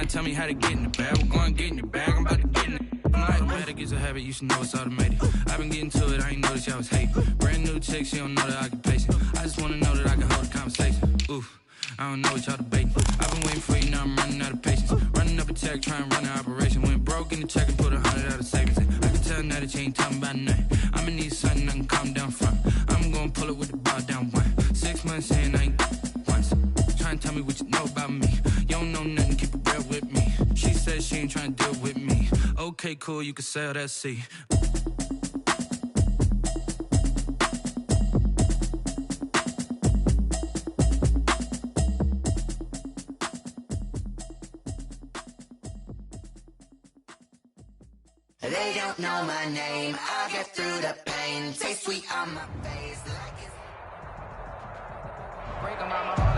trying to tell me how to get in the bag. We're going to get in the bag, I'm about to get in it. I'm like, automatic is a habit, you should know it's automated. I've been getting to it, I ain't noticed y'all was hating. Brand new chick, she don't know the occupation. I just wanna know that I can hold a conversation. Oof, I don't know what y'all debating. I've been waiting for you, now I'm running out of patience. Running up a check, trying to run an operation. Went broke in the check and put 100 out of savings. I can tell now that you ain't talking about nothing. I'ma need something I can calm down from. I'm gonna pull it with the bar down one. 6 months in, I ain't once. Trying to tell me what you know about me. You don't know nothing, keep it real with me. She said she ain't trying to deal with me. Okay, cool, you can sell that seat. They don't know my name, I'll get through the pain. Taste sweet on my face like it's...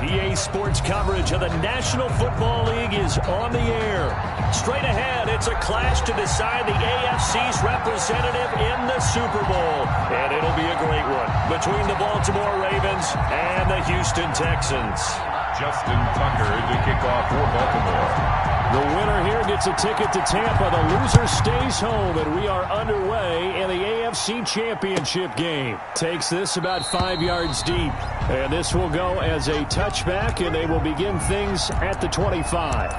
EA Sports coverage of the National Football League is on the air. Straight ahead, it's a clash to decide the AFC's representative in the Super Bowl. And it'll be a great one between the Baltimore Ravens and the Houston Texans. Justin Tucker to kick off for Baltimore. The winner here gets a ticket to Tampa. The loser stays home, and we are underway in the AFC Championship game. Takes this about 5 yards deep. And this will go as a touchback, and they will begin things at the 25.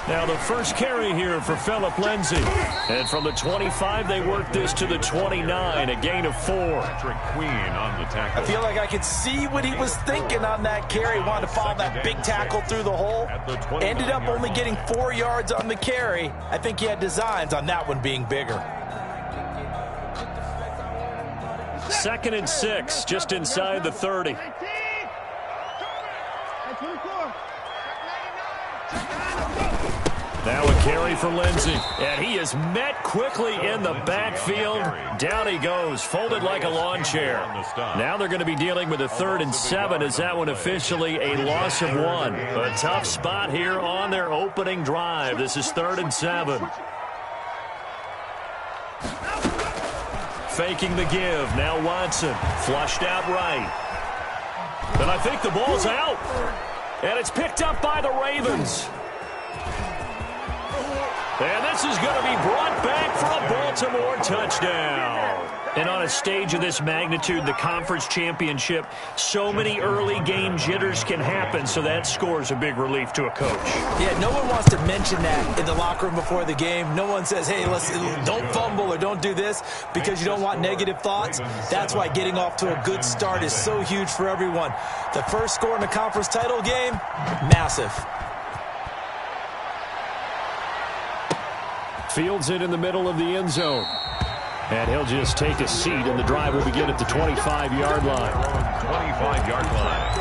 Now the first carry here for Phillip Lindsay. And from the 25, they work this to the 29, a gain of 4. Patrick Queen on the tackle. I feel like I could see what he was thinking on that carry. Wanted to follow that big tackle through the hole. Ended up only getting 4 yards on the carry. I think he had designs on that one being bigger. 2nd and 6, just inside the 30. Now a carry for Lindsay, and he is met quickly in the backfield. Down he goes, folded like a lawn chair. Now they're going to be dealing with a 3rd and 7. Is that one officially a loss of 1? A tough spot here on their opening drive. This is 3rd and 7. Faking the give. Now Watson, flushed out right. And I think the ball's out. And it's picked up by the Ravens. And this is going to be brought back for a Baltimore touchdown. And on a stage of this magnitude, the conference championship, so many early game jitters can happen, so that scores a big relief to a coach. Yeah, no one wants to mention that in the locker room before the game. No one says, hey, don't fumble or don't do this because you don't want negative thoughts. That's why getting off to a good start is so huge for everyone. The first score in the conference title game, massive. Fields it in the middle of the end zone. And he'll just take a seat, and the drive will begin at the 25-yard line. 25-yard line.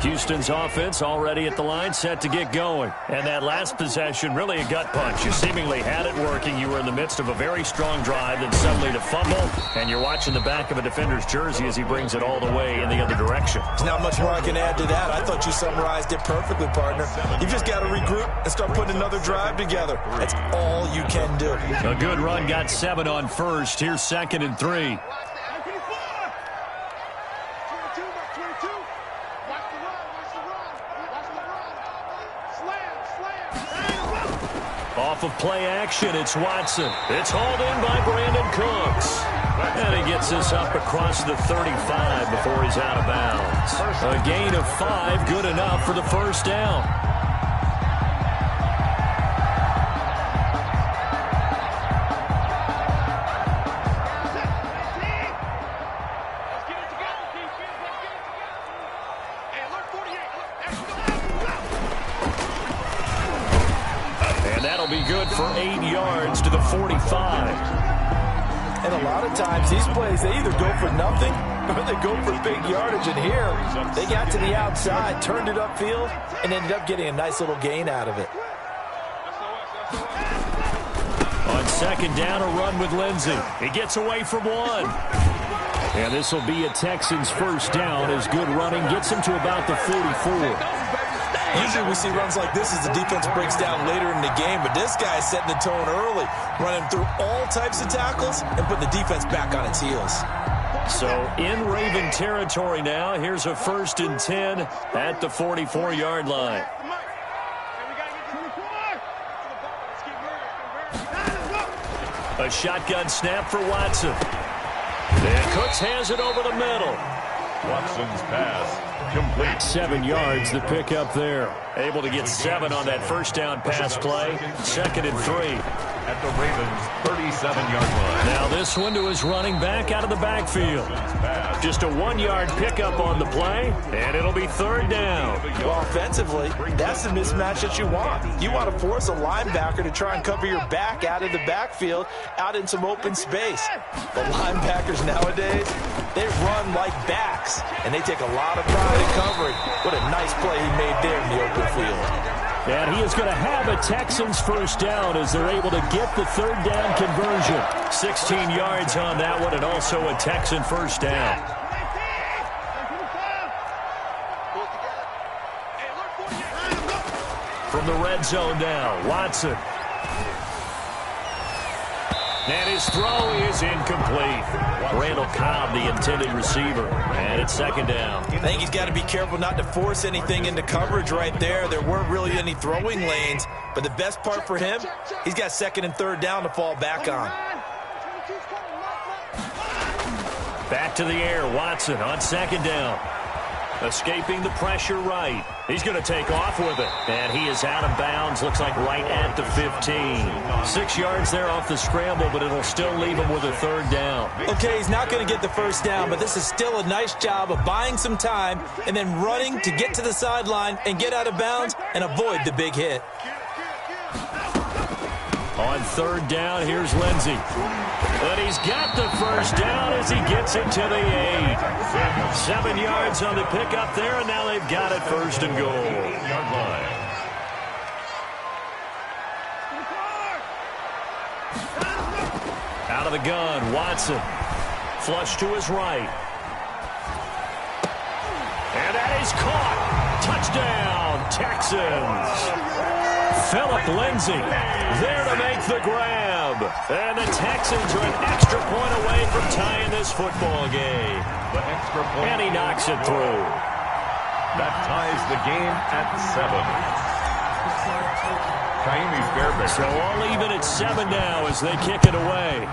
Houston's offense already at the line, set to get going. And that last possession, really a gut punch. You seemingly had it working. You were in the midst of a very strong drive, then suddenly to fumble, and you're watching the back of a defender's jersey as he brings it all the way in the other direction. There's not much more I can add to that. I thought you summarized it perfectly, partner. You've just got to regroup and start putting another drive together. That's all you can do. A good run, got 7 on first. Here's 2nd and 3. Off of play action, it's Watson. It's hauled in by Brandon Cooks. And he gets this up across the 35 before he's out of bounds. A gain of 5, good enough for the first down. And that'll be good for 8 yards to the 45. And a lot of times these plays, they either go for nothing or they go for big yardage. And here, they got to the outside, turned it upfield, and ended up getting a nice little gain out of it. On second down, a run with Lindsey. He gets away from one. And this will be a Texans first down as good running gets him to about the 44. Usually we see runs like this as the defense breaks down later in the game, but this guy is setting the tone early, running through all types of tackles and putting the defense back on its heels. So in Raven territory now, here's a 1st and 10 at the 44-yard line. A shotgun snap for Watson. And Cooks has it over the middle. Watson's pass complete. 7 yards, the pickup there. Able to get 7 on that first down pass play. 2nd and 3. At the Ravens' 37-yard line. Now this one to his running back out of the backfield. Just a 1-yard pickup on the play, and it'll be 3rd down. Well, offensively, that's the mismatch that you want. You want to force a linebacker to try and cover your back out of the backfield, out in some open space. The linebackers nowadays, they run like backs, and they take a lot of pride in covering. What a nice play he made there in the open field. And he is going to have a Texans first down as they're able to get the 3rd down conversion. 16 yards on that one, and also a Texan first down. From the red zone now, Watson. And his throw is incomplete. Randall Cobb, the intended receiver. And it's 2nd down. I think he's got to be careful not to force anything into coverage right there. There weren't really any throwing lanes. But the best part for him, he's got 2nd and 3rd down to fall back on. Back to the air, Watson on 2nd down. Escaping the pressure right. He's going to take off with it. And he is out of bounds. Looks like right at the 15. 6 yards there off the scramble, but it'll still leave him with a 3rd down. Okay, he's not going to get the first down, but this is still a nice job of buying some time and then running to get to the sideline and get out of bounds and avoid the big hit. On 3rd down, here's Lindsey. But he's got the first down as he gets it to the 8. 7 yards on the pickup there, and now they've got it 1st and goal. Out of the gun, Watson. Flush to his right. And that is caught. Touchdown, Texans. Phillip Lindsay there to make the grab. And the Texans are an extra point away from tying this football game. The extra point. And he knocks it through. That ties the game at 7. Kaimi Fairbanks. So all even at 7 now as they kick it away.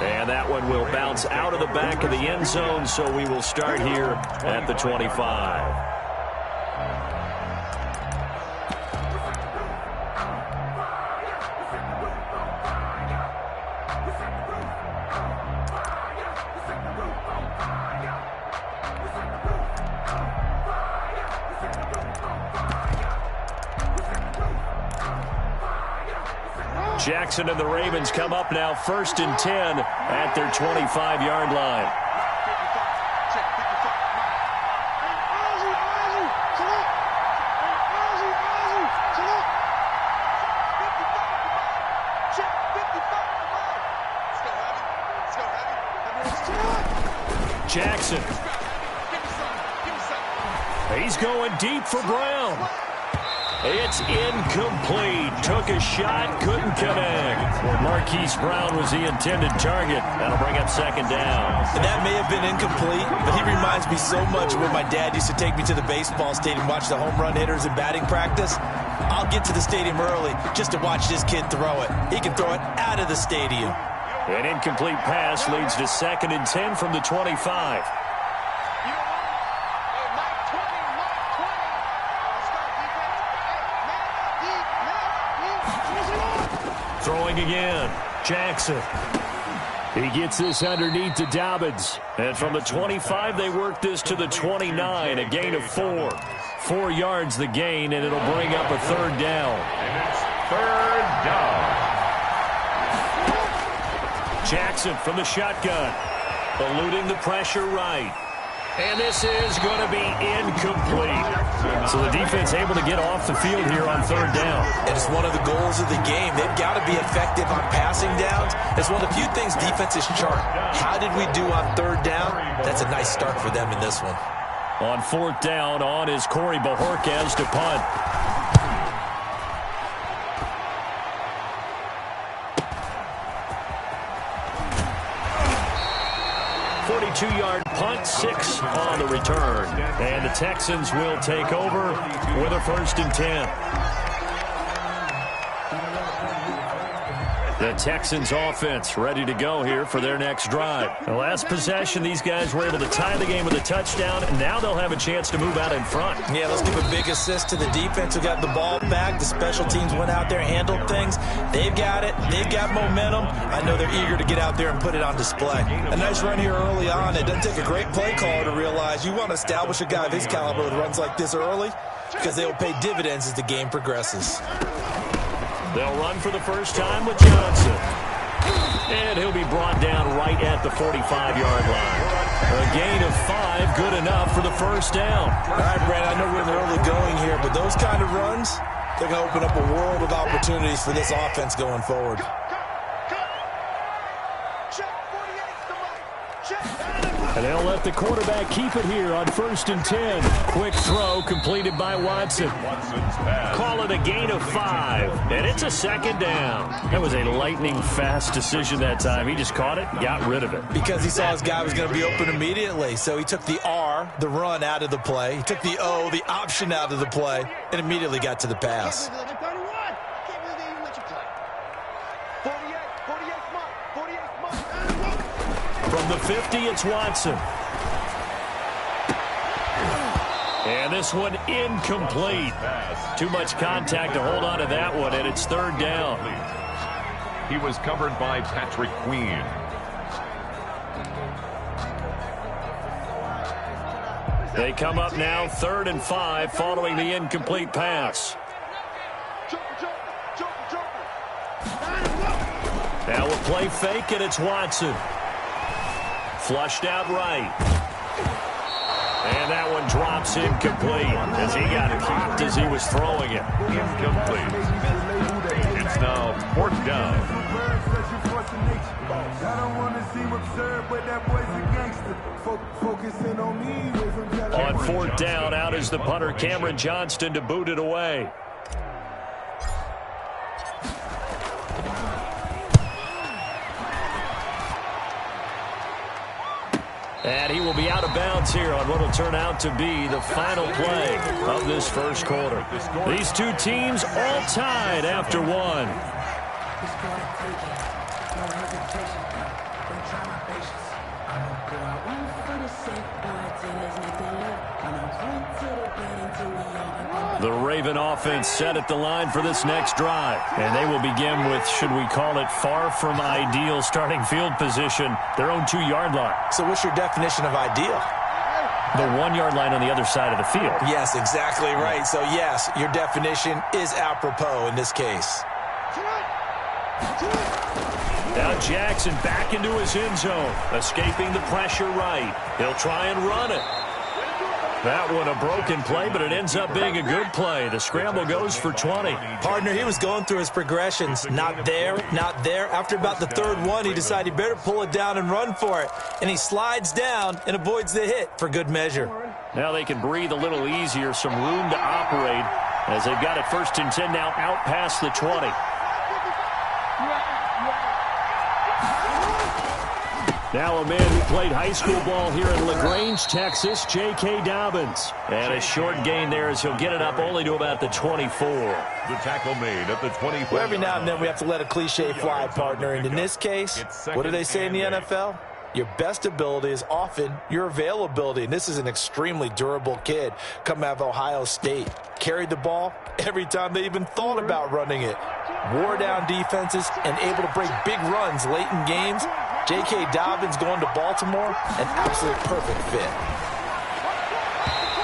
And that one will bounce out of the back of the end zone, so we will start here at the 25. Jackson and the Ravens come up now 1st and 10 at their 25-yard line. Jackson. He's going deep for Brown. It's incomplete. Took a shot, couldn't connect. Marquise Brown was the intended target. That'll bring up 2nd down. And that may have been incomplete, but he reminds me so much of when my dad used to take me to the baseball stadium, watch the home run hitters in batting practice. I'll get to the stadium early just to watch this kid throw it. He can throw it out of the stadium. An incomplete pass leads to 2nd and 10 from the 25. Throwing again, Jackson. He gets this underneath to Dobbins. And from the 25, they work this to the 29, a gain of 4. 4 yards the gain, and it'll bring up a third down. And it's third down. Jackson from the shotgun. Eluding the pressure right. And this is going to be incomplete. So the defense able to get off the field here on third down. And it's one of the goals of the game. They've got to be effective on passing downs. It's one of the few things defenses chart. How did we do on third down? That's a nice start for them in this one. On fourth down, on is Corey Bajorquez to punt. 42-yard punt, 6 on the return. And the Texans will take over with a 1st and 10. The Texans offense ready to go here for their next drive. The last possession, these guys were able to tie the game with a touchdown, and now they'll have a chance to move out in front. Yeah, let's give a big assist to the defense who got the ball back. The special teams went out there, handled things. They've got it. They've got momentum. I know they're eager to get out there and put it on display. A nice run here early on. It doesn't take a great play caller to realize you want to establish a guy of his caliber with runs like this early because they will pay dividends as the game progresses. They'll run for the first time with Johnson. And he'll be brought down right at the 45-yard line. A gain of 5, good enough for the first down. All right, Brad, I know we're in the early going here, but those kind of runs, they're going to open up a world of opportunities for this offense going forward. And they'll let the quarterback keep it here on 1st and 10. Quick throw completed by Watson. Call it a gain of 5. And it's a 2nd down. That was a lightning-fast decision that time. He just caught it and got rid of it. Because he saw his guy was going to be open immediately. So he took the R, the run, out of the play. He took the O, the option, out of the play, and immediately got to the pass. From the 50, it's Watson. And this one incomplete. Too much contact to hold on to that one, and it's 3rd down. He was covered by Patrick Queen. They come up now 3rd and 5 following the incomplete pass. Now a play fake, and it's Watson. Flushed out right. And that one drops incomplete as he got popped as he was throwing it. Incomplete. It's now 4th down. On 4th down, out is the punter Cameron Johnston to boot it away. And he will be out of bounds here on what will turn out to be the final play of this first quarter. These two teams all tied after 1. The Raven offense set at the line for this next drive. And they will begin with, should we call it, far from ideal starting field position, their own 2-yard line. So what's your definition of ideal? The 1-yard line on the other side of the field. Yes, exactly right. So, yes, your definition is apropos in this case. Now Jackson back into his end zone, escaping the pressure right. He'll try and run it. That one a broken play, but it ends up being a good play. The scramble goes for 20. Partner, he was going through his progressions. Not there, not there. After about the 3rd one, he decided he better pull it down and run for it. And he slides down and avoids the hit for good measure. Now they can breathe a little easier, some room to operate as they've got it 1st and 10 now out past the 20. Now a man who played high school ball here in LaGrange, Texas, J.K. Dobbins. And a short gain there as he'll get it up only to about the 24. The tackle made at the 24. Well, every now and then we have to let a cliche fly, partner. And in this case, what do they say in the NFL? Your best ability is often your availability. And this is an extremely durable kid coming out of Ohio State. Carried the ball every time they even thought about running it. Wore down defenses and able to break big runs late in games. J.K. Dobbins going to Baltimore, an absolute perfect fit.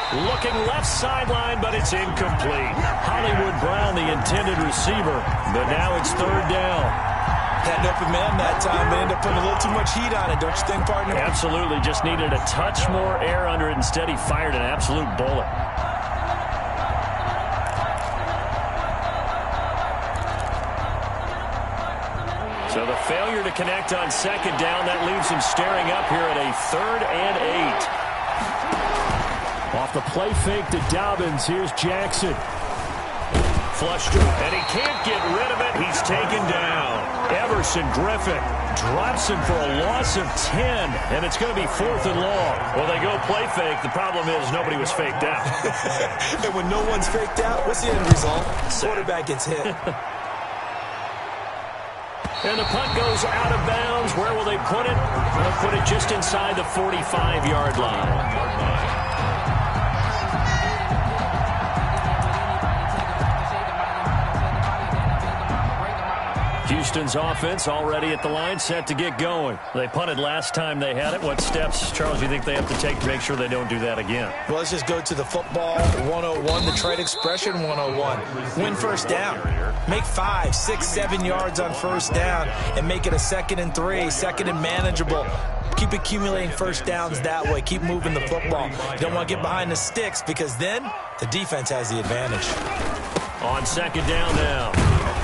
Looking left sideline, but it's incomplete. Hollywood Brown, the intended receiver, but now it's third down. Had an open man that time, but ended up putting a little too much heat on it, don't you think, partner? Absolutely. Just needed a touch more air under it. Instead, he fired an absolute bullet. So the failure to connect on second down, that leaves him staring up here at a 3rd and 8. Off the play fake to Dobbins, here's Jackson. Flushed him, and he can't get rid of it. He's taken down. Everson Griffin drops him for a loss of 10, and it's going to be 4th and long. Well, they go play fake. The problem is nobody was faked out. And when no one's faked out, what's the end result? Quarterback gets hit. And the punt goes out of bounds. Where will they put it? They'll put it just inside the 45-yard line. Houston's offense already at the line, set to get going. They punted last time they had it. What steps, Charles, do you think they have to take to make sure they don't do that again? Well, let's just go to the football 101, the trade expression 101. Win first down. Make 5, 6, 7 yards on first down and make it a 2nd and 3, 2nd and manageable. Keep accumulating first downs that way. Keep moving the football. You don't want to get behind the sticks because then the defense has the advantage. On second down now,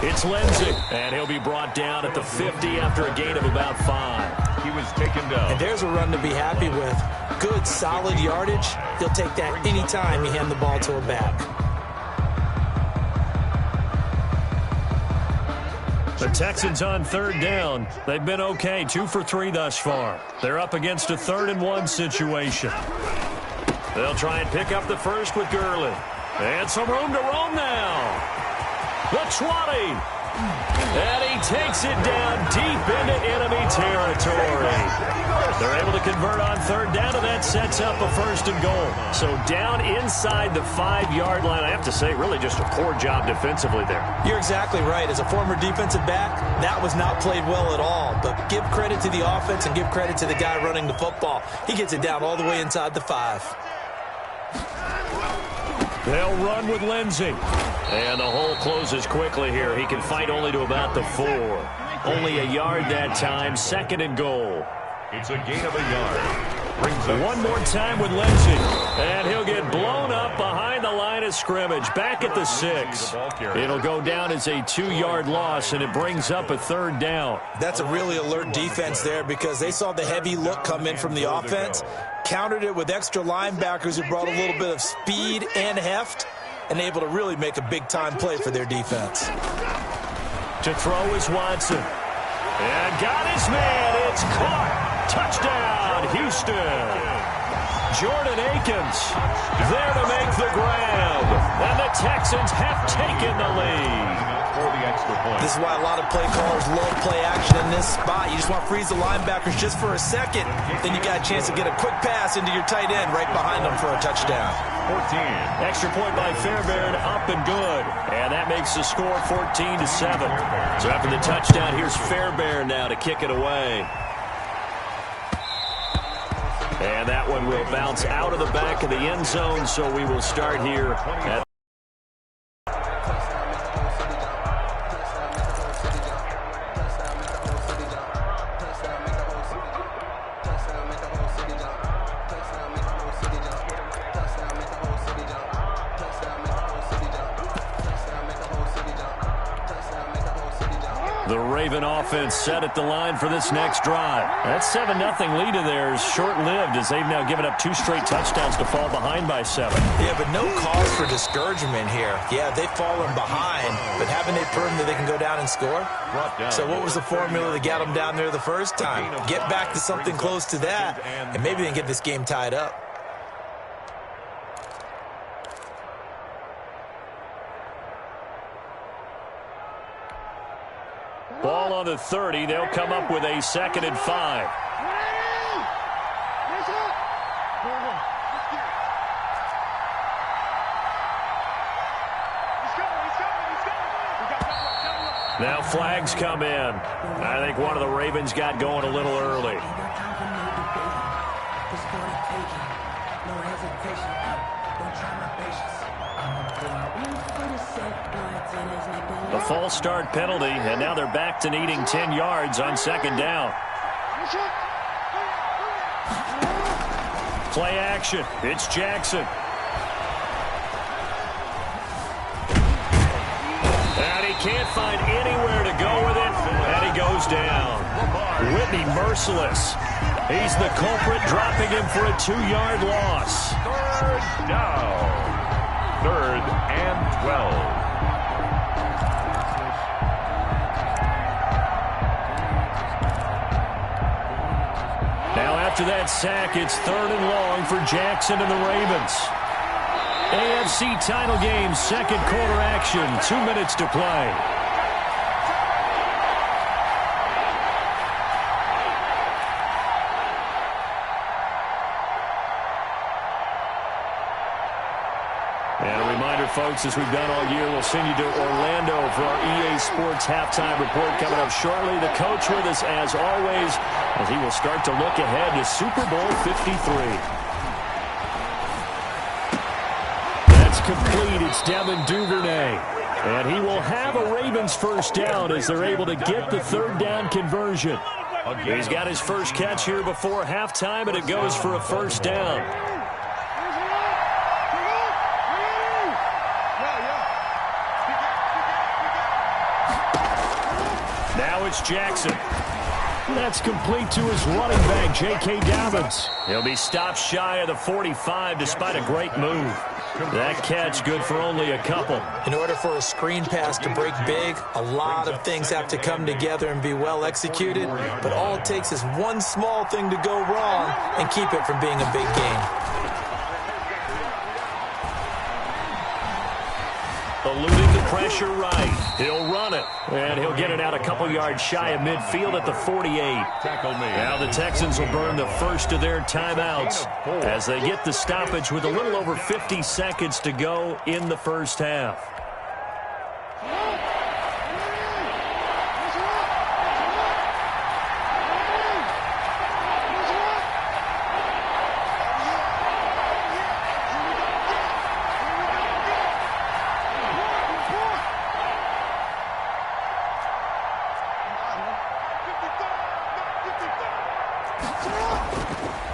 it's Lindsey, and he'll be brought down at the 50 after a gain of about 5. He was taken down. And there's a run to be happy with. Good, solid yardage. He'll take that anytime you hand the ball to a back. The Texans on third down. They've been okay, 2 for 3 thus far. They're up against a 3rd and 1 situation. They'll try and pick up the first with Gurley. And some room to roam now. The 20. And he takes it down deep into enemy territory. They're able to convert on third down, and that sets up a 1st and goal. So down inside the 5-yard line. I have to say, really just a poor job defensively there. You're exactly right. As a former defensive back, that was not played well at all. But give credit to the offense and give credit to the guy running the football. He gets it down all the way inside the 5. They'll run with Lindsey. And the hole closes quickly here. He can fight only to about the 4. Only a yard that time. 2nd and goal. It's a gain of a yard. One more time with Lindsey. And he'll get blown up behind the line of scrimmage. Back at the 6. It'll go down as a 2-yard loss, and it brings up a 3rd down. That's a really alert defense there because they saw the heavy look come in from the offense, countered it with extra linebackers who brought a little bit of speed and heft, and able to really make a big-time play for their defense. To throw is Watson. And got his man. It's caught. Touchdown, Houston. Jordan Akins there to make the grab. And the Texans have taken the lead. For the extra point. This is why a lot of play callers love play action in this spot. You just want to freeze the linebackers just for a second. Then you got a chance to get a quick pass into your tight end right behind them for a touchdown. 14. Extra point by Fairbairn, up and good. And that makes the score 14-7. So after the touchdown, here's Fairbairn now to kick it away. And that one will bounce out of the back of the end zone, so we will start here at the Raven offense set at the line for this next drive. That 7-0 lead of theirs short-lived as they've now given up 2 straight touchdowns to fall behind by 7. Yeah, but no cause for discouragement here. Yeah, they've fallen behind, but haven't they proven that they can go down and score? So what was the formula that got them down there the first time? Get back to something close to that, and maybe they can get this game tied up. Ball on the 30. They'll come up with a 2nd and 5. Now flags come in. I think one of the Ravens got going a little early. The false start penalty, and now they're back to needing 10 yards on second down. Play action. It's Jackson. And he can't find anywhere to go with it, and he goes down. Whitney merciless. He's the culprit, dropping him for a 2-yard loss. Third down. 3rd and 12. Now after that sack, it's 3rd and long for Jackson and the Ravens. AFC title game, second quarter action, 2 minutes to play. And a reminder, folks, as we've done all year, we'll send you to Orlando for our EA Sports halftime report coming up shortly. The coach with us, as always, as he will start to look ahead to Super Bowl 53. That's complete. It's Devin Duvernay. And he will have a Ravens first down as they're able to get the 3rd down conversion. He's got his first catch here before halftime, and it goes for a first down. Now it's Jackson. That's complete to his running back, J.K. Dobbins. He'll be stopped shy of the 45 despite a great move. That catch good for only a couple. In order for a screen pass to break big, a lot of things have to come together and be well executed, but all it takes is one small thing to go wrong and keep it from being a big game. Eluding the pressure right. He'll run it. And he'll get it out a couple yards shy of midfield at the 48. Now the Texans will burn the first of their timeouts as they get the stoppage with a little over 50 seconds to go in the first half.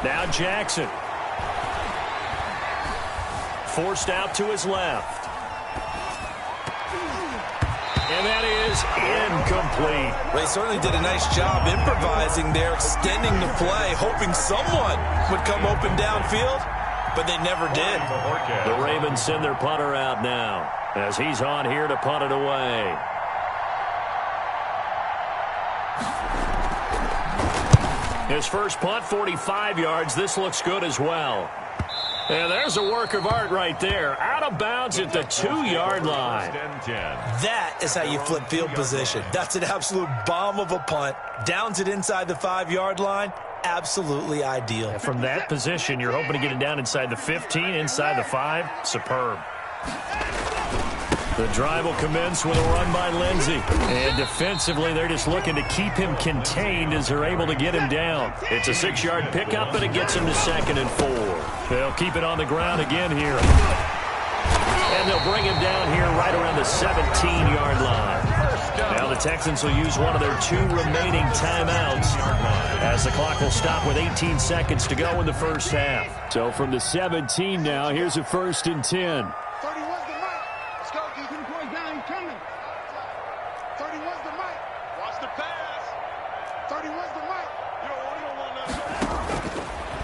Now Jackson. Forced out to his left. And that is incomplete. They certainly did a nice job improvising there, extending the play, hoping someone would come open downfield, but they never did. The Ravens send their punter out now as he's on here to punt it away. His first punt, 45 yards. This looks good as well. And there's a work of art right there. Out of bounds at the 2-yard line. That is how you flip field position. That's an absolute bomb of a punt. Downs it inside the 5-yard line. Absolutely ideal. From that position, you're hoping to get it down inside the 15, inside the 5. Superb. The drive will commence with a run by Lindsey. And defensively, they're just looking to keep him contained as they're able to get him down. It's a 6-yard pickup, and it gets him to 2nd and 4. They'll keep it on the ground again here. And they'll bring him down here right around the 17-yard line. Now the Texans will use one of their 2 remaining timeouts as the clock will stop with 18 seconds to go in the first half. So from the 17 now, here's a 1st and 10.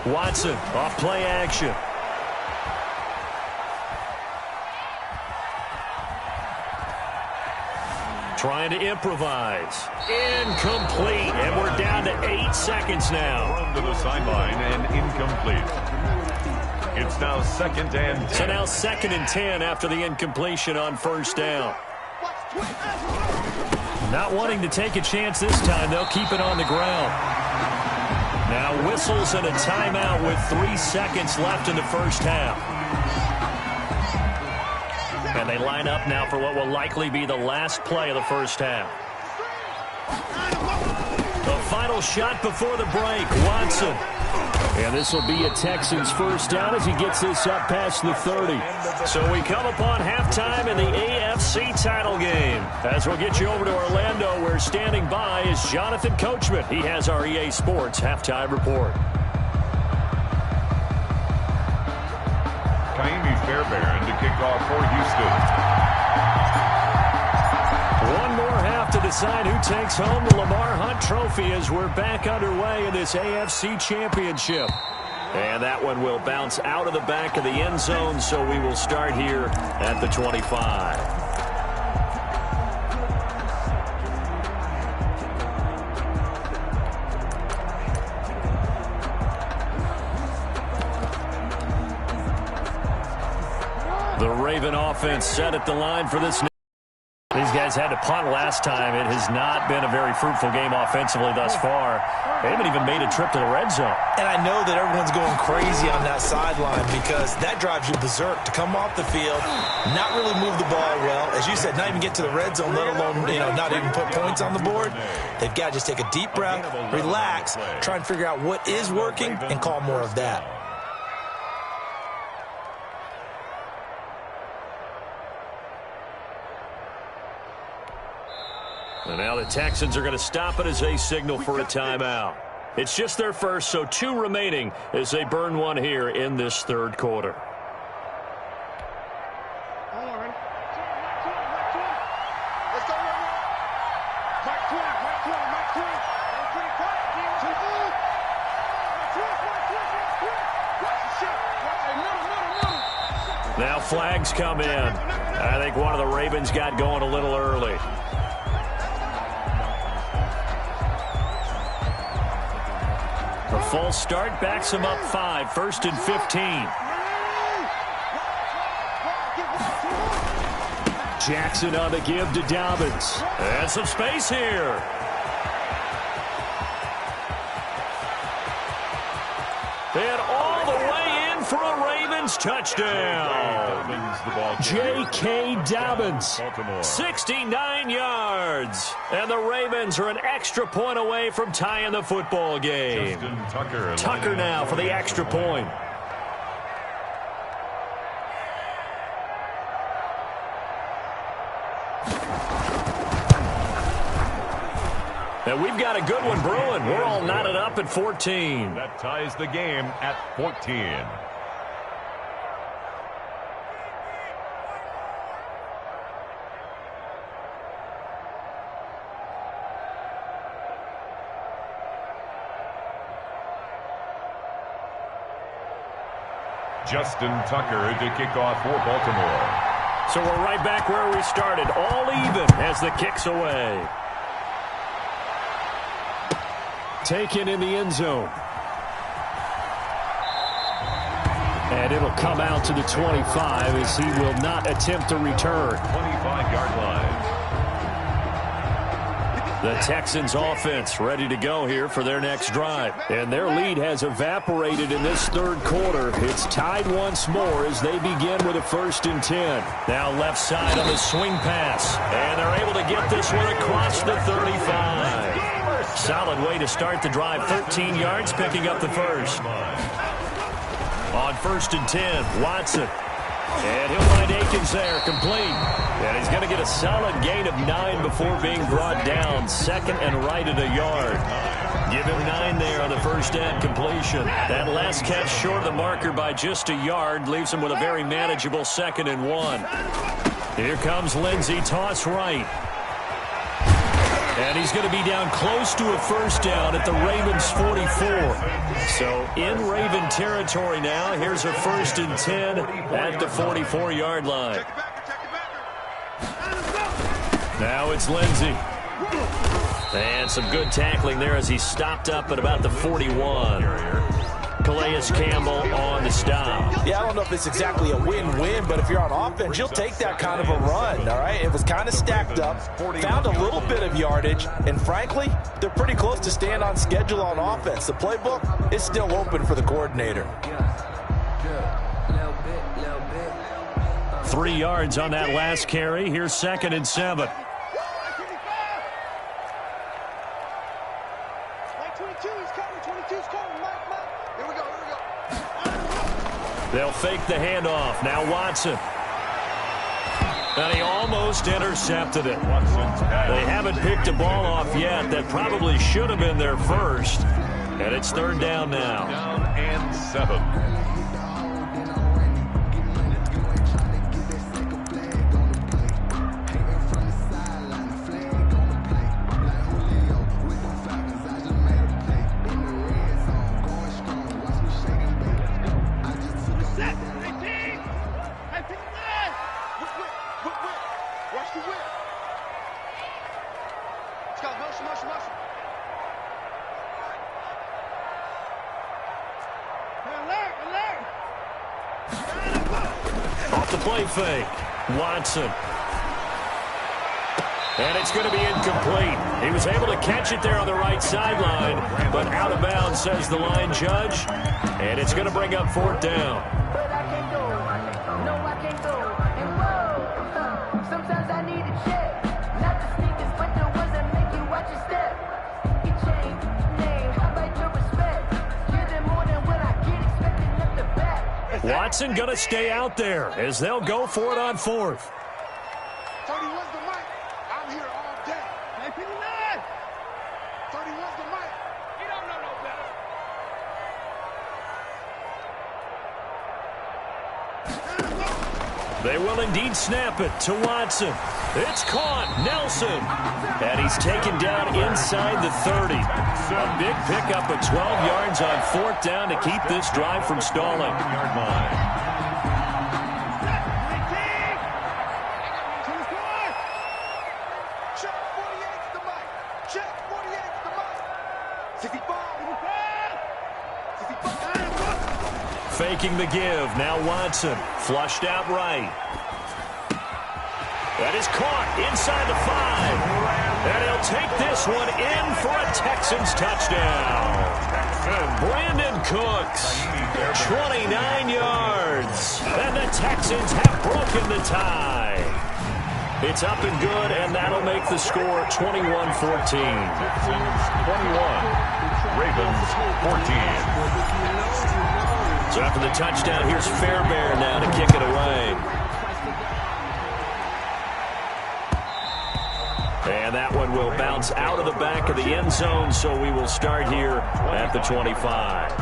Watson off play action. Trying to improvise. Incomplete. And we're down to 8 seconds now. Thrown to the sideline and incomplete. It's now 2nd and 10. So now 2nd and 10 after the incompletion on first down. Not wanting to take a chance this time. They'll keep it on the ground. Now whistles and a timeout with 3 seconds left in the first half. And they line up now for what will likely be the last play of the first half. The final shot before the break. Watson And this will be a Texans first down as he gets this up past the 30. So we come upon halftime in the AFC title game. As we'll get you over to Orlando, where standing by is Jonathan Coachman. He has our EA Sports halftime report. Kaimi Fairbairn to kick off for Houston. One more half to decide who takes home the Lamar Hunt Trophy as we're back underway in this AFC Championship. And that one will bounce out of the back of the end zone, so we will start here at the 25. The Raven offense set at the line for this. These guys had to punt last time. It has not been a very fruitful game offensively thus far. They haven't even made a trip to the red zone. And I know that everyone's going crazy on that sideline because that drives you berserk to come off the field, not really move the ball well. As you said, not even get to the red zone, let alone, not even put points on the board. They've got to just take a deep breath, relax, try and figure out what is working and call more of that. And now the Texans are going to stop it as they signal for a timeout. It's just their first, so 2 remaining as they burn one here in this third quarter. Now flags come in. I think one of the Ravens got going a little early. The false start backs him up 5, 1st and 15. Jackson on the give to Dobbins. And some space here. And all the way in for a Ravens touchdown. J.K. Dobbins. 69 yards. And the Ravens are an extra point away from tying the football game. Tucker now for the extra point. And we've got a good one brewing. We're all knotted up at 14. That ties the game at 14. Justin Tucker to kick off for Baltimore. So we're right back where we started, all even as the kick's away. Taken in the end zone. And it'll come out to the 25 as he will not attempt to return. 25-yard line. The Texans offense ready to go here for their next drive. And their lead has evaporated in this third quarter. It's tied once more as they begin with a 1st and 10. Now left side on the swing pass. And they're able to get this one across the 35. Solid way to start the drive. 13 yards, picking up the first. On 1st and 10, Watson. And he'll find Akins there, complete. And he's going to get a solid gain of 9 before being brought down. 2nd and right at a yard. Give him 9 there on the first down completion. That last catch short of the marker by just a yard leaves him with a very manageable 2nd and 1. Here comes Lindsey, toss right. And he's going to be down close to a first down at the Ravens' 44. So in Raven territory now. Here's a 1st and 10 at the 44-yard line. Now it's Lindsey. And some good tackling there as he stopped up at about the 41. Calais Campbell on the stop. Yeah, I don't know if it's exactly a win-win, but if you're on offense, you'll take that kind of a run, all right? It was kind of stacked up, found a little bit of yardage, and frankly, they're pretty close to staying on schedule on offense. The playbook is still open for the coordinator. 3 yards on that last carry. Here's 2nd and 7. They'll fake the handoff. Now Watson. And he almost intercepted it. They haven't picked a ball off yet. That probably should have been their first. And it's third down now. Down and 7. Off the play fake. Watson. And it's going to be incomplete. He was able to catch it there on the right sideline, but out of bounds, says the line judge. And it's going to bring up fourth down. But I can't go. No, I can't go. And whoa, sometimes I need a check. Not the sneakers, but the ones that make you watch your step. You change name, how about your respect? You're the morning when I get expecting up the back. Watson going to stay out there as they'll go for it on fourth. 31's the mic. I'm here all day. 59. 31's the mic. He don't know no better. They will indeed snap it to Watson. It's caught. Nelson. And he's taken down inside the 30. A big pickup of 12 yards on fourth down to keep this drive from stalling. Yard line. Check 48's the mic. Check 48's the mic. 65. 65. Faking the give. Now Watson. Flushed out right. That is caught inside the 5. And he'll take this one in for a Texans touchdown. Brandon Cooks, 29 yards. And the Texans have broken the tie. It's up and good, and that'll make the score 21-14. Texans 21. Ravens 14. So after the touchdown, here's Fairbairn now to kick it away. And that one will bounce out of the back of the end zone, so we will start here at the 25.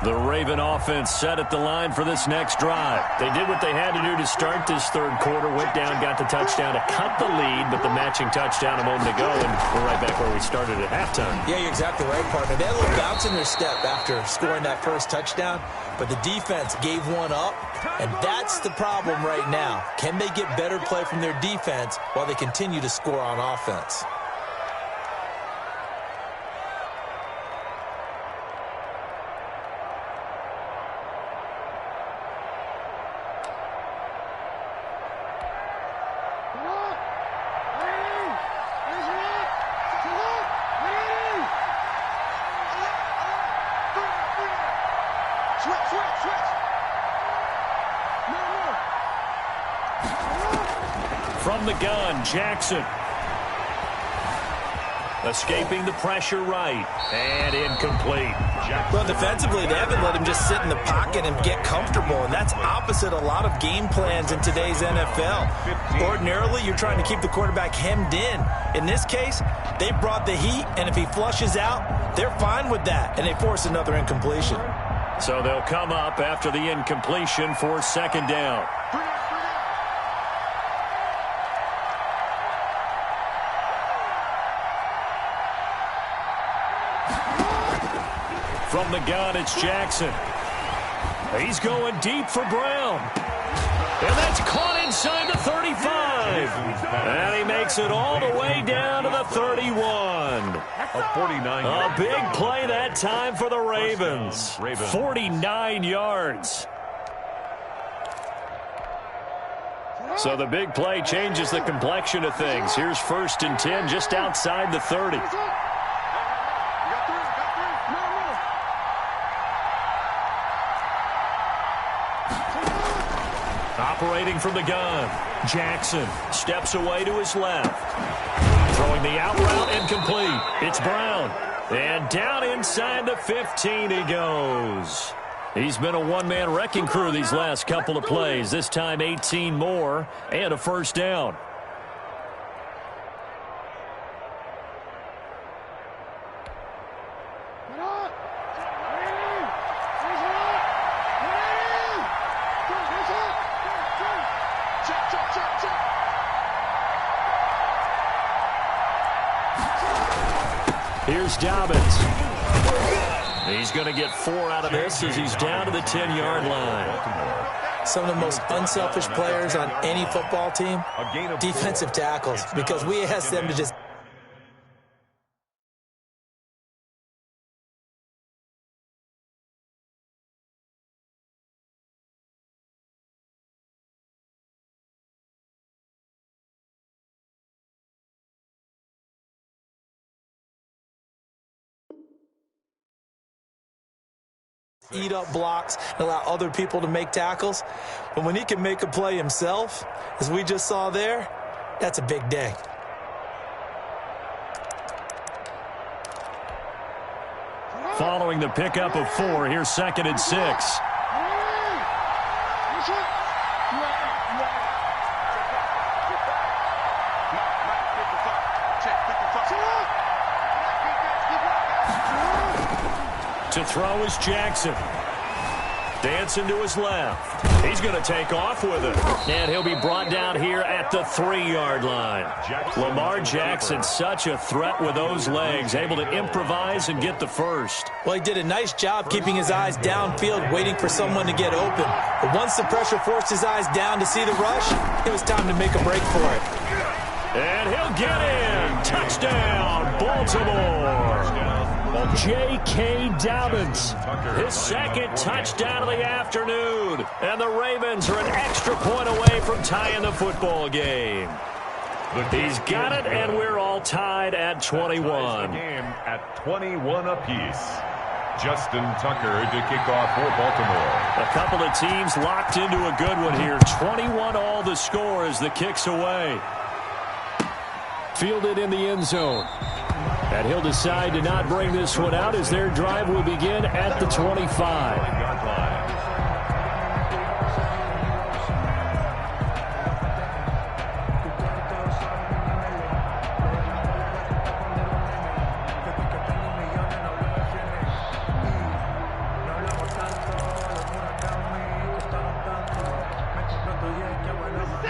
The Raven offense set at the line for this next drive. They did what they had to do to start this third quarter, went down, got the touchdown to cut the lead, but the matching touchdown a moment ago, and we're right back where we started at halftime. Yeah, you're exactly right, partner. They had a little bounce in their step after scoring that first touchdown, but the defense gave one up, and that's the problem right now. Can they get better play from their defense while they continue to score on offense? From the gun, Jackson. Escaping the pressure right. And incomplete. Well, defensively, they haven't let him just sit in the pocket and get comfortable, and that's opposite a lot of game plans in today's NFL. Ordinarily, you're trying to keep the quarterback hemmed in. In this case, they brought the heat, and if he flushes out, they're fine with that, and they force another incompletion. So they'll come up after the incompletion for second down. From the gun, it's Jackson. He's going deep for Brown. And that's caught inside the 35. And he makes it all the way down to the 31. A 49. A big play that time for the Ravens. 49 yards. So the big play changes the complexion of things. Here's 1st and 10 just outside the 30. Operating from the gun, Jackson steps away to his left. Throwing the out route incomplete. It's Brown. And down inside the 15 he goes. He's been a one-man wrecking crew these last couple of plays. This time 18 more and a first down. Here's Dobbins. He's going to get 4 out of this as he's down to the 10-yard line. Some of the most unselfish players on any football team, defensive tackles, because we ask them to just... eat up blocks and allow other people to make tackles. But when he can make a play himself, as we just saw there, that's a big day. Following the pickup of 4, here's 2nd and 6. To throw is Jackson. Dancing to his left. He's going to take off with it. And he'll be brought down here at the 3-yard line. Lamar Jackson, such a threat with those legs, able to improvise and get the first. Well, he did a nice job keeping his eyes downfield, waiting for someone to get open. But once the pressure forced his eyes down to see the rush, it was time to make a break for it. And he'll get in. Touchdown, Baltimore. J.K. Dobbins, his 2nd touchdown of the afternoon. And the Ravens are an extra point away from tying the football game. He's got it, and we're all tied at 21. Game at 21 apiece. Justin Tucker to kick off for Baltimore. A couple of teams locked into a good one here. 21 all the score as the kick's away. Fielded in the end zone. And he'll decide to not bring this one out as their drive will begin at the 25.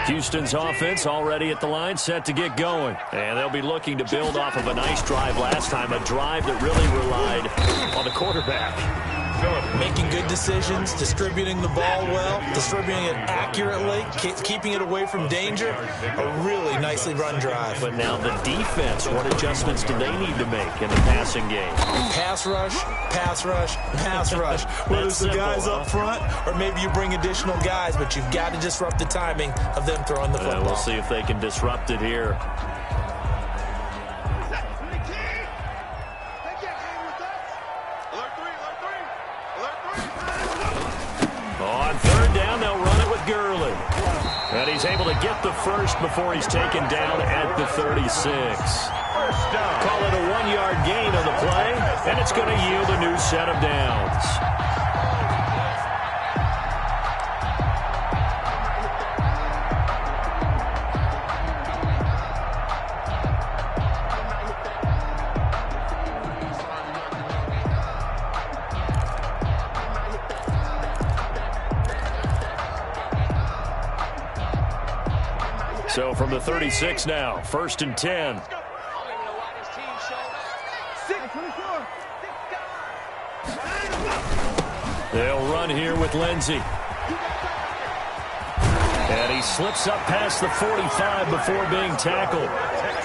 Houston's offense already at the line, set to get going. And they'll be looking to build off of a nice drive last time, a drive that really relied on the quarterback. Making good decisions, distributing the ball well, distributing it accurately, keeping it away from danger. A really nicely run drive. But now the defense, what adjustments do they need to make in the passing game? Pass rush, pass rush, pass rush. Whether it's the guys up front or maybe you bring additional guys, but you've got to disrupt the timing of them throwing the football. We'll see if they can disrupt it here. On 3rd down, they'll run it with Gurley. And he's able to get the first before he's taken down at the 36. Call it a 1-yard gain on the play, and it's going to yield a new set of downs. So from the 36 now, 1st and 10. They'll run here with Lindsey. And he slips up past the 45 before being tackled.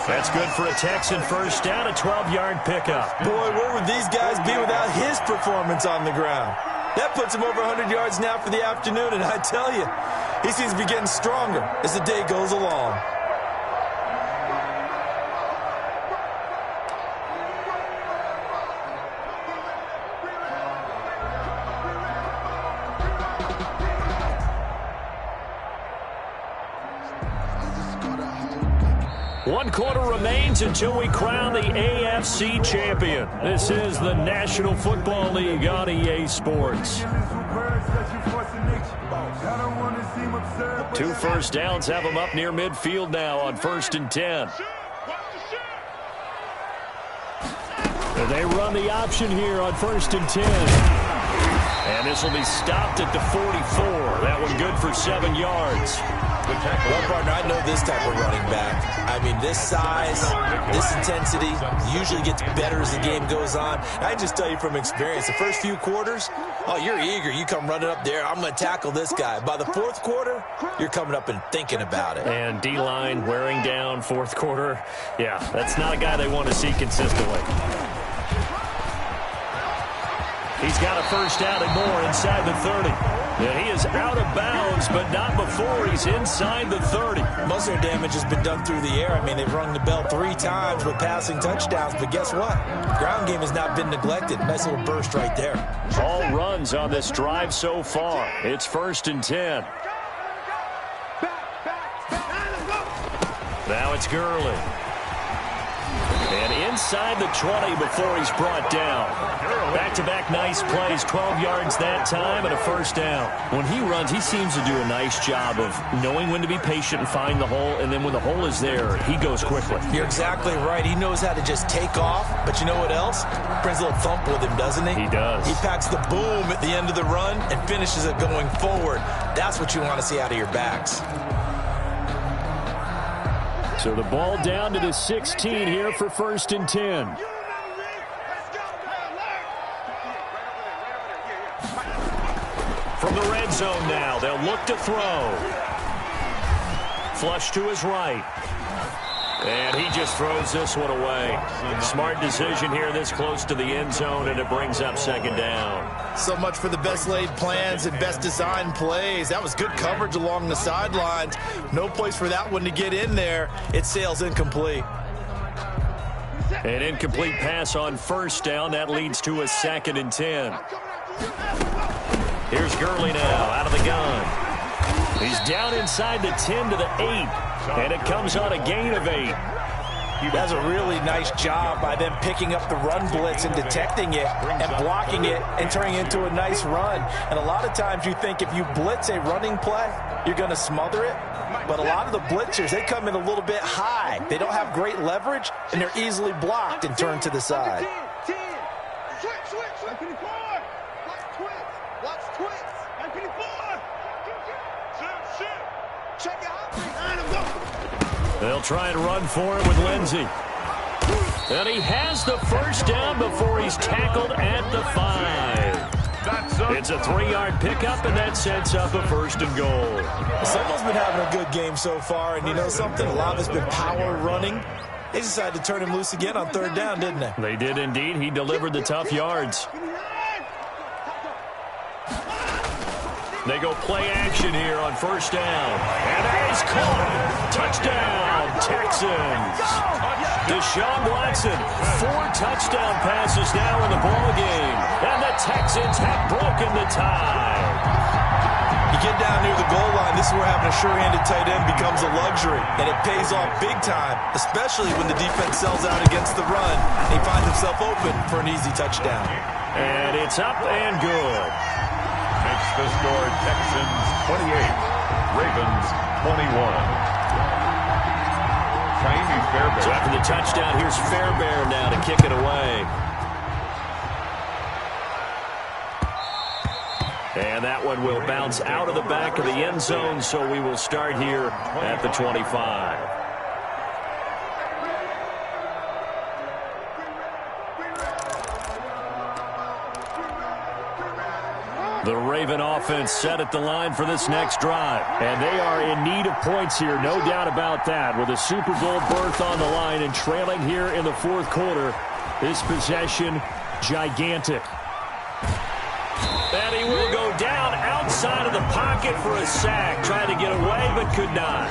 That's good for a Texan first down, a 12-yard pickup. Boy, where would these guys be without his performance on the ground? That puts him over 100 yards now for the afternoon, and I tell you, he seems to be getting stronger as the day goes along. 1 quarter remains until we crown the AFC champion. This is the National Football League on EA Sports. 2 first downs have them up near midfield now on 1st and 10. They run the option here on 1st and 10. And this will be stopped at the 44. That one good for 7 yards. Well, partner, I know this type of running back. I mean, this size, this intensity usually gets better as the game goes on. I just tell you from experience, the first few quarters, oh, you're eager. You come running up there, I'm going to tackle this guy. By the 4th quarter, you're coming up and thinking about it. And D-line wearing down 4th quarter. Yeah, that's not a guy they want to see consistently. He's got a first down and more inside the 30. And he is out of bounds, but not before he's inside the 30. Most of their damage has been done through the air. I mean, they've rung the bell 3 times with passing touchdowns, but guess what? Ground game has not been neglected. Nice little burst right there. All runs on this drive so far. It's 1st and 10. Now it's Gurley. And inside the 20 before he's brought down. Back-to-back nice plays, 12 yards that time and a first down. When he runs, he seems to do a nice job of knowing when to be patient and find the hole, and then when the hole is there, he goes quickly. You're exactly right. He knows how to just take off, but you know what else? Brings a little thump with him, doesn't he? He does. He packs the boom at the end of the run and finishes it going forward. That's what you want to see out of your backs. So the ball down to the 16 here for 1st and 10. From the red zone now, they'll look to throw. Flush to his right. And he just throws this one away. Smart decision here this close to the end zone, and it brings up 2nd down. So much for the best laid plans and best designed plays. That was good coverage along the sidelines. No place for that one to get in there. It sails incomplete. An incomplete pass on 1st down. That leads to a 2nd and 10. Here's Gurley now out of the gun. He's down inside the 10 to the 8. And it comes on a gain of 8. That's a really nice job by them picking up the run blitz and detecting it and blocking it and turning it into a nice run. And a lot of times you think if you blitz a running play, you're going to smother it. But a lot of the blitzers, they come in a little bit high. They don't have great leverage, and they're easily blocked and turned to the side. They'll try and run for it with Lindsey. And he has the first down before he's tackled at the 5. It's a 3-yard pickup, and that sets up a 1st and goal. Someone's been having a good game so far, and you know something? A lot of it's been power running. They decided to turn him loose again on 3rd down, didn't they? They did indeed. He delivered the tough yards. They go play action here on 1st down. And that is caught. Touchdown, Texans. Deshaun Watson, 4 touchdown passes now in the ballgame. And the Texans have broken the tie. You get down near the goal line, this is where having a sure-handed tight end becomes a luxury. And it pays off big time, especially when the defense sells out against the run. And he finds himself open for an easy touchdown. And it's up and good. Makes the score Texans 28, Ravens 21. So after the touchdown, here's Fairbairn now to kick it away. And that one will bounce out of the back of the end zone, so we will start here at the 25. The Raven offense set at the line for this next drive. And they are in need of points here, no doubt about that. With a Super Bowl berth on the line and trailing here in the 4th quarter, this possession gigantic. And he will go down outside of the pocket for a sack. Trying to get away, but could not.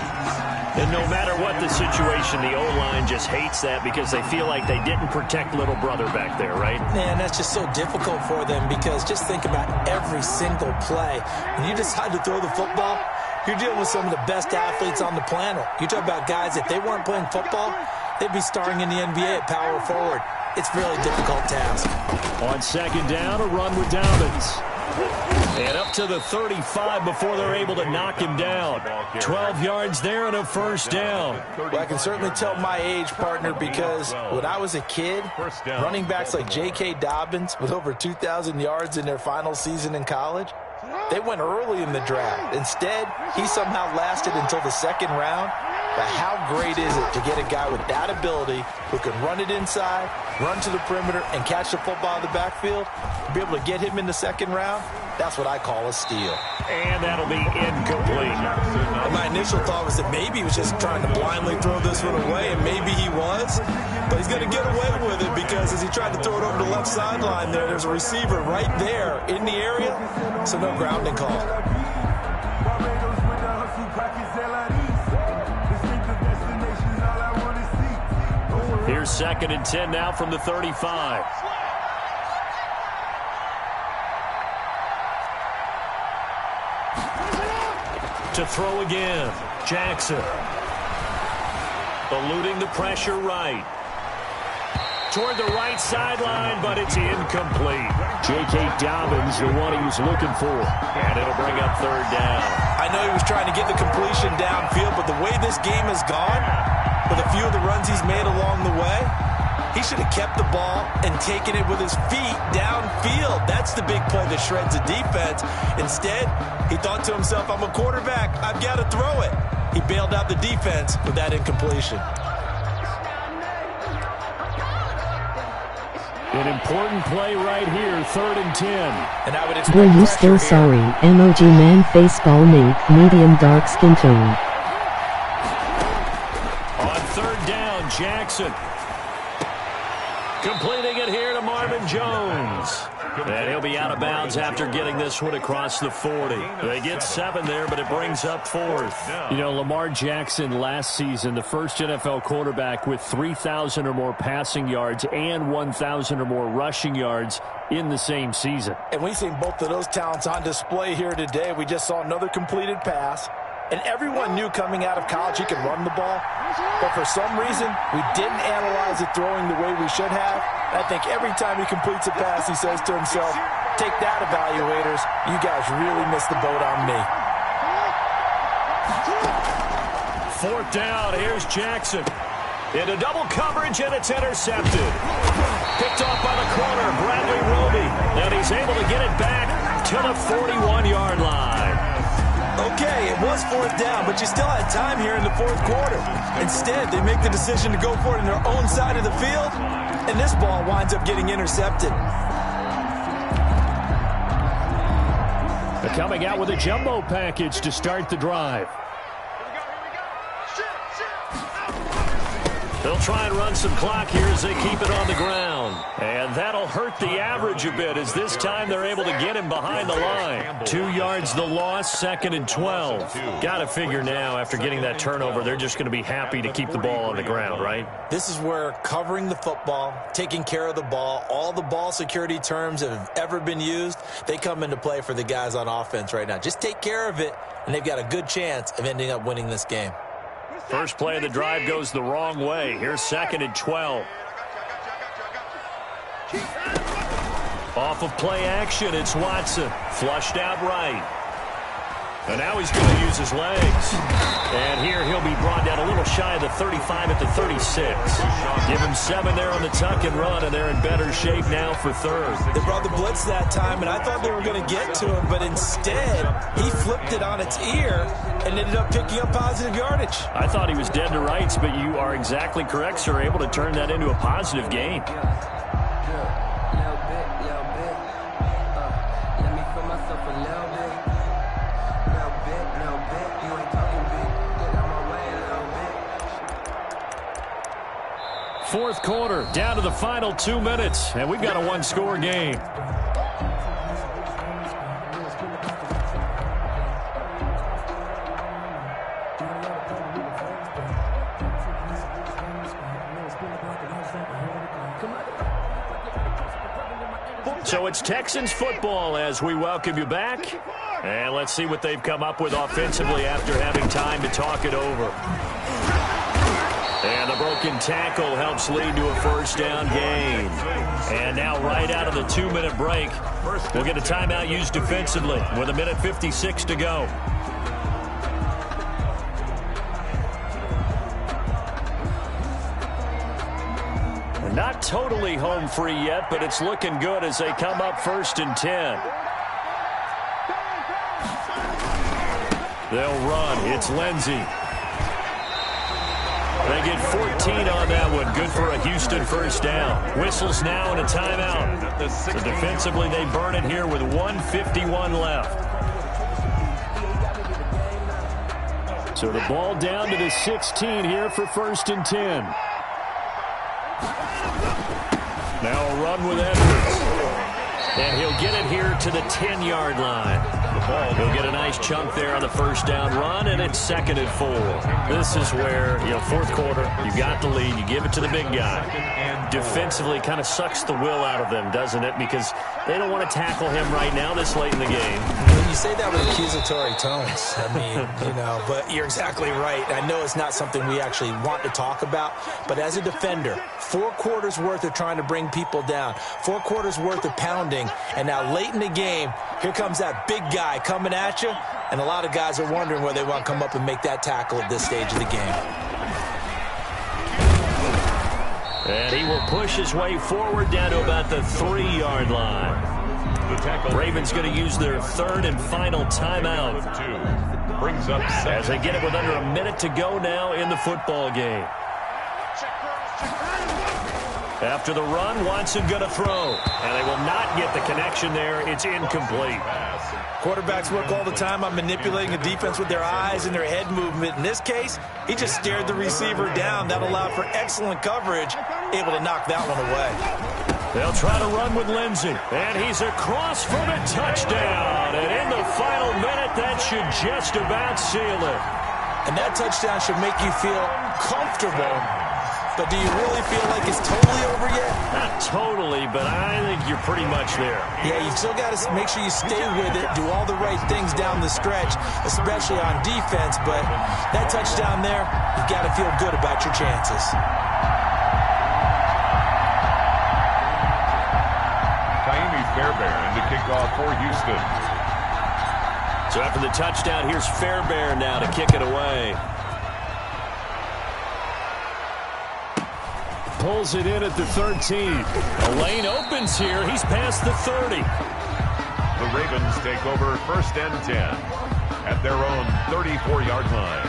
And no matter what the situation, the O-line just hates that because they feel like they didn't protect little brother back there, right? Man, that's just so difficult for them because just think about every single play. When you decide to throw the football, You're dealing with some of the best athletes on the planet. You talk about guys, if they weren't playing football, they'd be starring in the NBA at power forward. It's a really difficult task. On second down, a run with Dobbins. And up to the 35 before they're able to knock him down. 12 yards there and a first down. Well, I can certainly tell my age, partner, because when I was a kid, running backs like J.K. Dobbins with over 2,000 yards in their final season in college, they went early in the draft. Instead, he somehow lasted until the second round. But how great is it to get a guy with that ability who can run it inside, run to the perimeter, and catch the football in the backfield? To be able to get him in the second round, that's what I call a steal. And that'll be incomplete. And my initial thought was that maybe he was just trying to blindly throw this one away, and maybe he was. But he's going to get away with it because as he tried to throw it over the left sideline there's a receiver right there in the area, so no grounding call. Here's second and 10 now from the 35. To throw again, Jackson. Eluding the pressure right. Toward the right sideline, but it's incomplete. J.K. Dobbins, the one he was looking for. And it'll bring up third down. I know he was trying to get the completion downfield, but the way this game has gone, with a few of the runs he's made along the way, he should have kept the ball and taken it with his feet downfield. That's the big play that shreds the defense. Instead, he thought to himself, I'm a quarterback, I've got to throw it. He bailed out the defense with that incompletion. An important play right here, third and 10. And I would expect Were you still sorry? Emoji man face ball me, medium dark skin tone. On third down, Jackson. Completing it here to Marvin Jones. And he'll be out of bounds after getting this one across the 40. They get 7 there, but it brings up fourth. You know, Lamar Jackson last season, the first NFL quarterback with 3,000 or more passing yards and 1,000 or more rushing yards in the same season. And we've seen both of those talents on display here today. We just saw another completed pass. And everyone knew coming out of college he could run the ball. But for some reason, we didn't analyze it throwing the way we should have. I think every time he completes a pass, he says to himself, take that, evaluators. You guys really missed the boat on me. Fourth down, here's Jackson. Into double coverage, and it's intercepted. Picked off by the corner, Bradley Roby. And he's able to get it back to the 41-yard line. Okay, it was fourth down, but you still had time here in the fourth quarter. Instead, they make the decision to go for it on their own side of the field, and this ball winds up getting intercepted. They're coming out with a jumbo package to start the drive. They'll try and run some clock here as they keep it on the ground. And that'll hurt the average a bit as this time they're able to get him behind the line. 2 yards the loss, second and 12. Got to figure now after getting that turnover, they're just going to be happy to keep the ball on the ground, right? This is where covering the football, taking care of the ball, all the ball security terms that have ever been used, they come into play for the guys on offense right now. Just take care of it, and they've got a good chance of ending up winning this game. First play of the drive goes the wrong way. Here's second and 12. Off of play action, it's Watson. Flushed out right. And now he's going to use his legs. And here he'll be brought down a little shy of the 35 at the 36. Give him 7 there on the tuck and run, and they're in better shape now for third. They brought the blitz that time, and I thought they were going to get to him, but instead he flipped it on its ear and ended up picking up positive yardage. I thought he was dead to rights, but you are exactly correct, sir. Able to turn that into a positive gain. Fourth quarter, down to the final 2 minutes, and we've got a one-score game. So it's Texans football as we welcome you back. And let's see what they've come up with offensively after having time to talk it over. And the broken tackle helps lead to a first down gain. And now right out of the 2-minute break, we'll get a timeout used defensively with 1:56 to go. Not totally home free yet, but it's looking good as they come up 1st and 10. They'll run. It's Lindsey. They get 14 on that one. Good for a Houston first down. Whistles now and a timeout. So defensively, they burn it here with 1:51 left. So the ball down to the 16 here for 1st and 10. Now a run with Edwards. And he'll get it here to the 10-yard line. He'll get a nice chunk there on the first down run, and it's 2nd and 4. This is where, fourth quarter, you got the lead, you give it to the big guy. Defensively kind of sucks the will out of them, doesn't it? Because they don't want to tackle him right now this late in the game. When you say that with accusatory tones, I mean, but you're exactly right. I know it's not something we actually want to talk about, but as a defender, 4 quarters worth of trying to bring people down, 4 quarters worth of pounding, and now late in the game, here comes that big guy coming at you, and a lot of guys are wondering whether they want to come up and make that tackle at this stage of the game. And he will push his way forward down to about the 3-yard line. Ravens going to use their 3rd and final timeout. Brings up as they get it with under a minute to go now in the football game. After the run, Watson going to throw. And they will not get the connection there. It's incomplete. Quarterbacks work all the time on manipulating a defense with their eyes and their head movement. In this case, he just stared the receiver down. That allowed for excellent coverage, able to knock that one away. They'll try to run with Lindsey. And he's across from a touchdown. And in the final minute, that should just about seal it. And that touchdown should make you feel comfortable. But do you really feel like it's totally over yet? Not totally, but I think you're pretty much there. Yeah, you still got to make sure you stay with it, do all the right things down the stretch, especially on defense. But that touchdown there, you've got to feel good about your chances. Fairbairn to kick off for Houston. So after the touchdown, here's Fairbairn now to kick it away. Pulls it in at the 13. A lane opens here. He's past the 30. The Ravens take over 1st and 10 at their own 34-yard line.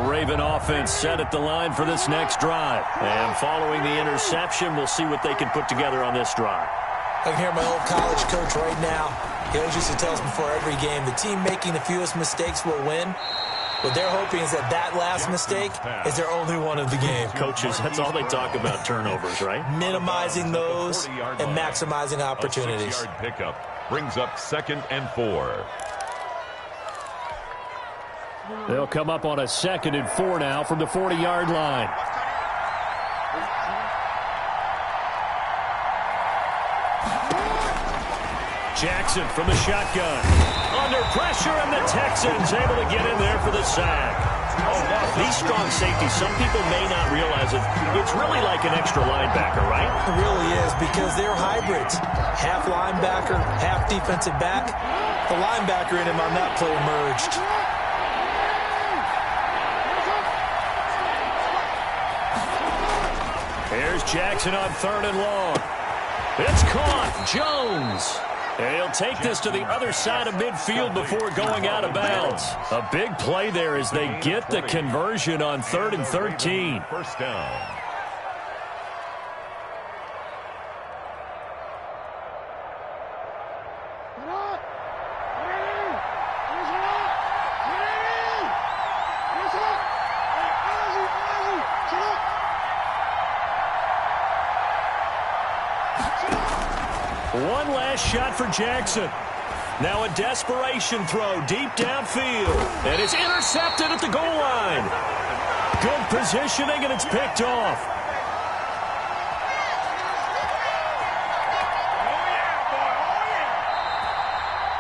Raven offense set at the line for this next drive. And following the interception, we'll see what they can put together on this drive. I can hear my old college coach right now. He always used to tell us before every game, the team making the fewest mistakes will win. What they're hoping is that last mistake is their only one of the game. Coaches, that's all they talk about, turnovers, right? Minimizing those and maximizing opportunities. 6-yard pickup brings up 2nd and 4. They'll come up on a 2nd and 4 now from the 40-yard line. Jackson from the shotgun. Under pressure, and the Texans able to get in there for the sack. These strong safeties, some people may not realize it. It's really like an extra linebacker, right? It really is, because they're hybrids. Half linebacker, half defensive back. The linebacker in him on that play emerged. Here's Jackson on 3rd and long. It's caught. Jones. And he'll take this to the other side of midfield before going out of bounds. A big play there as they get the conversion on 3rd and 13. First down. One last shot for Jackson. Now a desperation throw deep downfield. And it's intercepted at the goal line. Good positioning, and it's picked off.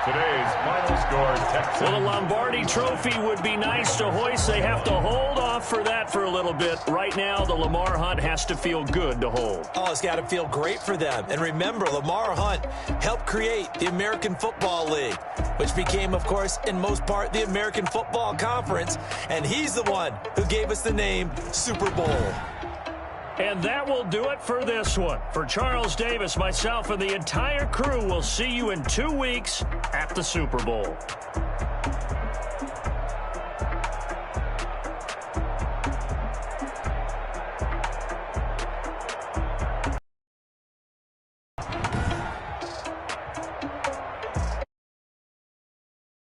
Today's final score, Texans. Well, the Lombardi Trophy would be nice to hoist. They have to hold off for that for a little bit. Right now, the Lamar Hunt has to feel good to hold. Oh, it's got to feel great for them. And remember, Lamar Hunt helped create the American Football League, which became, of course, in most part, the American Football Conference. And he's the one who gave us the name Super Bowl. And that will do it for this one. For Charles Davis, myself, and the entire crew, we'll see you in 2 weeks at the Super Bowl.